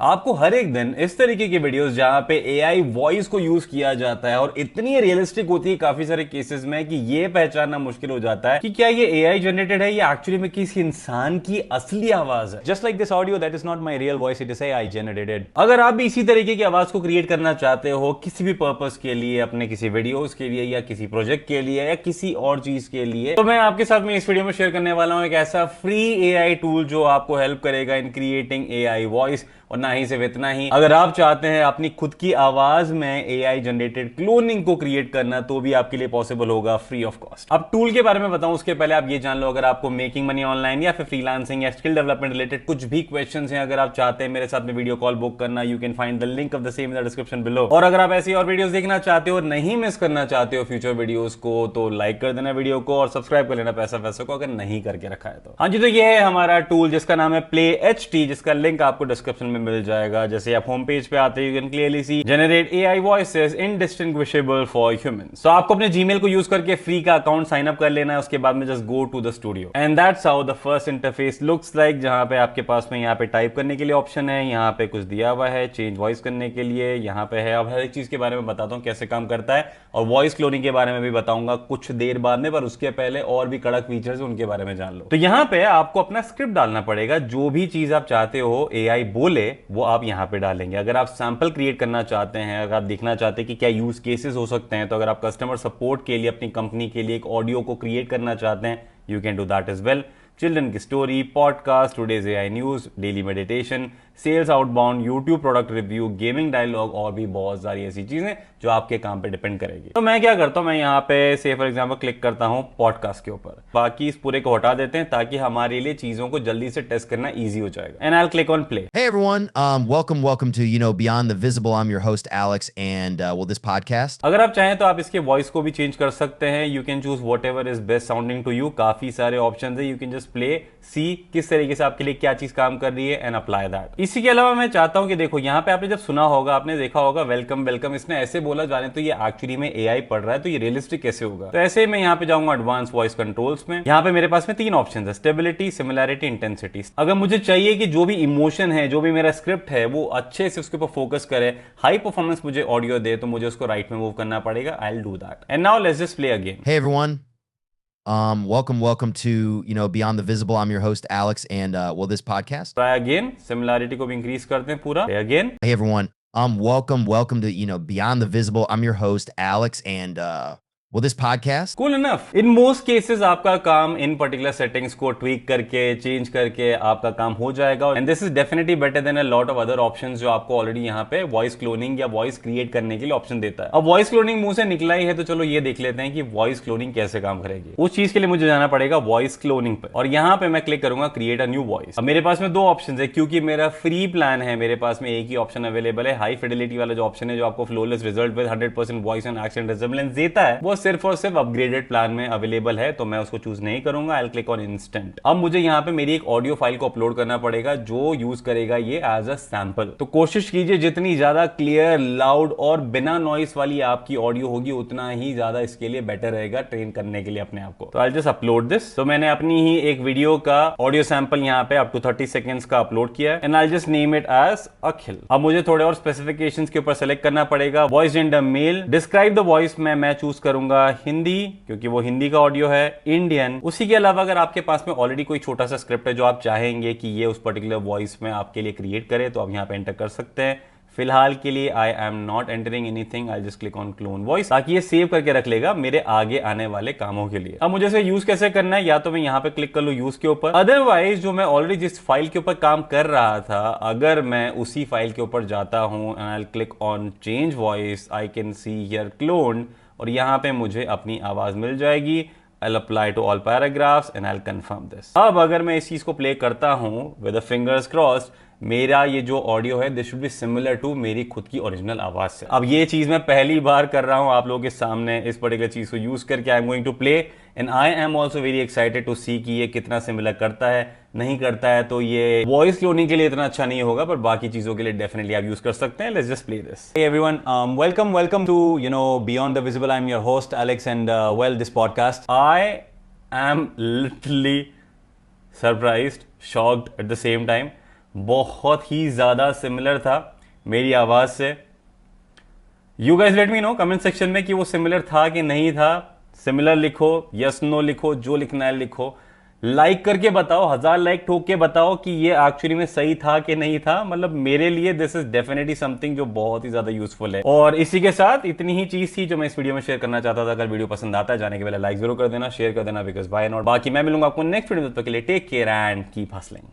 आपको हर एक दिन इस तरीके की वीडियोस जहां पे एआई वॉइस को यूज किया जाता है और इतनी रियलिस्टिक होती है काफी सारे केसेस में कि ये पहचानना मुश्किल हो जाता है कि क्या ये एआई जनरेटेड है या एक्चुअली में किसी इंसान की असली आवाज है। Just like this audio, that is not my real voice, it is AI generated. अगर आप भी इसी तरीके की आवाज को क्रिएट करना चाहते हो किसी भी पर्पस के लिए, अपने किसी वीडियोस के लिए या किसी प्रोजेक्ट के लिए या किसी और चीज के लिए, तो मैं आपके साथ में इस वीडियो में शेयर करने वाला हूं एक ऐसा फ्री एआई टूल जो आपको हेल्प करेगा इन क्रिएटिंग एआई वॉइस। और ना ही सिर्फ इतना ही, अगर आप चाहते हैं अपनी खुद की आवाज में एआई जनरेटेड क्लोनिंग को क्रिएट करना तो भी आपके लिए पॉसिबल होगा फ्री ऑफ कॉस्ट। अब टूल के बारे में बताऊं उसके पहले आप ये जान लो, अगर आपको मेकिंग मनी ऑनलाइन या फिर फ्रीलांसिंग या स्किल डेवलपमेंट रिलेटेड कुछ भी क्वेश्चंस हैं, अगर आप चाहते हैं मेरे साथ में वीडियो कॉल बुक करना, you can find the link of the same in the description below. और अगर आप ऐसी और वीडियोस देखना चाहते हो और नहीं मिस करना चाहते हो फ्यूचर वीडियोस को, तो लाइक कर देना वीडियो को और सब्सक्राइब कर लेना पैसा वैसे को, अगर नहीं करके रखा है तो। हाँ जी, तो ये है हमारा टूल जिसका नाम है प्ले HT, जिसका लिंक आपको डिस्क्रिप्शन में मिल जाएगा। जैसे आप होम पेज पे आते हैं, you can clearly see generate AI voices indistinguishable for humans. तो आपको अपने जीमेल को यूज करके फ्री का अकाउंट साइन अप कर लेना है, उसके बाद में just go to the studio and that's how the first interface looks like, जहां पे आपके पास में यहाँ पे टाइप करने के लिए ऑप्शन है, यहाँ पे कुछ दिया हुआ है चेंज वॉइस करने के लिए, यहाँ पे है। अब हर एक चीज के बारे में बताता हूँ कैसे काम करता है और वॉइस क्लोनिंग के बारे में भी बताऊंगा कुछ देर बाद में, पर उसके पहले और भी कड़क फीचर्स उनके बारे में जान लो। तो यहाँ पे आपको अपना स्क्रिप्ट डालना पड़ेगा, जो भी चीज आप चाहते हो एआई बोले वो आप यहाँ पे डालेंगे। अगर आप सैंपल क्रिएट करना चाहते हैं, अगर आप देखना चाहते हैं कि क्या यूज केसेस हो सकते हैं, तो अगर आप कस्टमर सपोर्ट के लिए अपनी कंपनी के लिए एक ऑडियो को क्रिएट करना चाहते हैं, you can do that as well. Children की story, podcast, today's AI news, daily meditation, sales outbound, YouTube product review, gaming dialogue और भी बहुत सारी ऐसी चीजें जो आपके काम पे डिपेंड करेगी। तो मैं क्या करता हूं, मैं यहाँ पे से फॉर एग्जांपल क्लिक करता हूं पॉडकास्ट के ऊपर, बाकी इस पूरे को हटा देते हैं ताकि हमारे लिए चीजों को जल्दी से टेस्ट करना इजी हो जाएगा। And I will click on play. Hey everyone, welcome to Beyond the Visible. I'm your host Alex, and this podcast. अगर आप चाहें तो आप इसके वॉइस को भी चेंज कर सकते हैं, you can choose whatever is best sounding to you. काफी सारे ऑप्शन है, you can just play, see किस तरीके से आपके लिए क्या चीज काम कर रही है एंड अप्लाई दैट। इसी के अलावा मैं चाहता हूं कि देखो यहाँ पे आपने जब सुना होगा, आपने देखा होगा वेलकम वेलकम, इसने ऐसे बोला जाने तो ये एक्चुअली में एआई पढ़ रहा है, तो ये रियलिस्टिक कैसे होगा। तो ऐसे मैं यहाँ पे जाऊंगा एडवांस वॉइस कंट्रोल्स में। यहाँ पे मेरे पास में 3 ऑप्शन है, स्टेबिलिटी, सिमिलैरिटी, इंटेंसिटी। अगर मुझे चाहिए कि जो भी इमोशन है, जो भी मेरा स्क्रिप्ट है, वो अच्छे से उसके ऊपर फोकस करे, हाई परफॉर्मेंस मुझे ऑडियो दे, तो मुझे उसको राइट में मूव करना पड़ेगा। I will do that. And now let's just play again. Hey everyone, welcome to Beyond the Visible. I'm your host Alex, and this podcast. Try again, similarity को भी increase करते हैं पूरा। Play again. Hey everyone, welcome to Beyond the Visible. I'm your host Alex, and this podcast. Cool enough. In most cases आपका काम इन particular settings को tweak करके, change करके आपका काम हो जाएगा। And this is definitely better than a lot of other options जो आपको ऑलरेडी यहाँ पे वॉइस क्लोनिंग या वॉइस क्रिएट करने के लिए ऑप्शन देता है। अब वॉइस क्लोनिंग मुंह से निकला ही है, तो चलो ये देख लेते हैं कि वॉइस क्लोनिंग कैसे काम करेगी। उस चीज के लिए मुझे जाना पड़ेगा वॉइस क्लोनिंग पे, और यहाँ पे मैं क्लिक करूंगा क्रिएट अ न्यू वॉइस। अब मेरे पास में 2 ऑप्शन है, क्योंकि मेरा फ्री प्लान है, मेरे पास में एक ही ऑप्शन अवेलेबल है। हाई फिडेलिटी वाला जो ऑप्शन है, जो आपको flawless result with 100% voice and accent resemblance देता है, वो सिर्फ और सिर्फ अपग्रेडेड प्लान में अवेलेबल है, तो मैं उसको चूज नहीं करूंगा। I will click on instant. अब मुझे यहाँ पे मेरी एक ऑडियो फाइल को अपलोड करना पड़ेगा जो यूज करेगा ये एज अ सैंपल। तो कोशिश कीजिए जितनी ज्यादा क्लियर, लाउड और बिना नॉइस वाली आपकी ऑडियो होगी, उतना ही ज्यादा इसके लिए बेटर रहेगा ट्रेन करने के लिए अपने आप को। तो आई जस्ट अपलोड दिस। तो मैंने अपनी ही एक वीडियो का ऑडियो सैंपल यहाँ पे अप टू 30 सेकेंड्स का अपलोड किया है, and I just name it as Akhil. अब मुझे थोड़े और स्पेसिफिकेशंस के ऊपर सेलेक्ट करना पड़ेगा। Voice gender male, describe the voice में मैं चूज करूंगा हिंदी, क्योंकि वो हिंदी का ऑडियो है, इंडियन। उसी के अलावा अगर आपके पास में ऑलरेडी कोई छोटा सा स्क्रिप्ट है जो आप चाहेंगे कि ये उस पर्टिकुलर वॉइस में आपके लिए क्रिएट करे, तो आप यहाँ पे एंटर कर सकते हैं। फिलहाल के लिए I am not entering anything, I just click on clone voice, ताकि ये सेव करके रख लेगा मेरे आगे आने वाले कामों के लिए। अब मुझे इसे यूज कैसे करना है, या तो मैं यहाँ पे क्लिक कर लूँ यूज के ऊपर, अदरवाइज जो मैं ऑलरेडी जिस फाइल के ऊपर काम कर रहा था, अगर मैं उसी फाइल के ऊपर जाता हूँ and I click on change voice, I can see here clone, और यहाँ पे मुझे अपनी आवाज मिल जाएगी। I'll apply to all paragraphs and I'll confirm this. अब अगर मैं इस चीज को प्ले करता हूं with the fingers crossed, मेरा ये जो ऑडियो है this should be similar to मेरी खुद की ओरिजिनल आवाज से। अब ये चीज मैं पहली बार कर रहा हूं आप लोगों के सामने, इस पर्टिकुलर चीज को यूज करके। I am going to play and I am also very excited to see कि ये कितना सिमिलर करता है, नहीं करता है तो ये वॉइस क्लोनिंग के लिए इतना अच्छा नहीं होगा, पर बाकी चीजों के लिए डेफिनेटली आप यूज कर सकते हैं। Let's just play this. Hey everyone, welcome to Beyond the Visible. I'm your host Alex, and this podcast. I am literally surprised, shocked at the same time. बहुत ही ज्यादा सिमिलर था मेरी आवाज से। You guys let me know comment section में कि वो similar था कि नहीं था। सिमिलर लिखो, यस नो लिखो, जो लिखना है लिखो। लाइक करके बताओ, 1000 लाइक ठोक के बताओ कि ये एक्चुअली में सही था कि नहीं था। मतलब मेरे लिए दिस इज डेफिनेटली समथिंग जो बहुत ही ज्यादा यूजफुल है। और इसी के साथ इतनी ही चीज थी जो मैं इस वीडियो में शेयर करना चाहता था। अगर वीडियो पसंद आता है जाने के पहले लाइक जरूर कर देना, शेयर कर देना, बिकॉज बाय नॉट। बाकी मैं मिलूंगा आपको नेक्स्ट वीडियो में, तब तक के लिए take care and keep hustling.